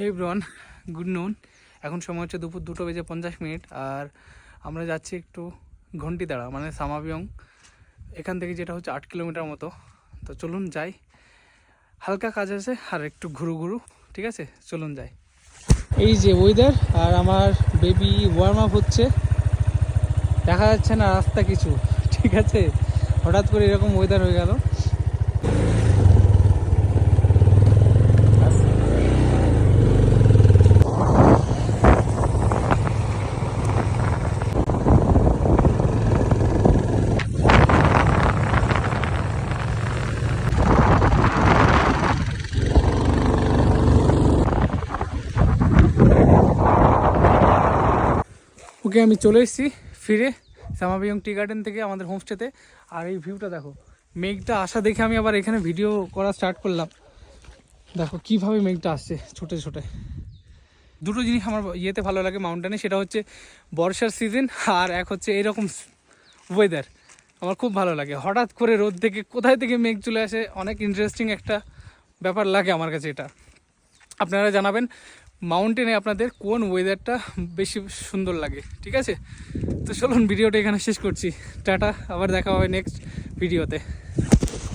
হে everyone, good নুন। এখন সময় হচ্ছে দুপুর 2:50 আর আমরা যাচ্ছি একটু ঘন্টিদাড়া মানে সামাবিয়ং, এখান থেকে যেটা হচ্ছে 8 কিলোমিটার মতো। তো চলুন যাই, হালকা কাজ আছে আর একটু ঘুরু ঘুরু, ঠিক আছে চলুন যাই। এই যে ওয়েদার আর আমার বেবি ওয়ার্ম আপ হচ্ছে, দেখা যাচ্ছে না রাস্তা কিছু, ঠিক আছে হঠাৎ করে এরকম ওয়েদার হয়ে গেল। ওকে, আমি চলে এসেছি ফিরে সামাবিয়ং টি গার্ডেন থেকে আমাদের হোমস্টেতে। আর এই ভিউটা দেখো, মেঘটা আসা দেখে আমি আবার এখানে ভিডিও করা স্টার্ট করলাম। দেখো কিভাবে মেঘটা আসছে ছোটে ছোটে। দুটো জিনিস আমার ইয়েতে ভালো লাগে মাউন্টেনে, সেটা হচ্ছে বর্ষার সিজন আর এক হচ্ছে এরকম ওয়েদার। আমার খুব ভালো লাগে, হঠাৎ করে রোদ থেকে কোথায় থেকে মেঘ চলে আসে, অনেক ইন্টারেস্টিং একটা ব্যাপার লাগে আমার কাছে এটা। আপনারা জানাবেন মাউন্টেনে আপনাদের কোন ওয়েদারটা বেশি সুন্দর লাগে, ঠিক আছে? তো চলুন ভিডিওটা এখানে শেষ করছি, টাটা, আবার দেখা হবে নেক্সট ভিডিওতে।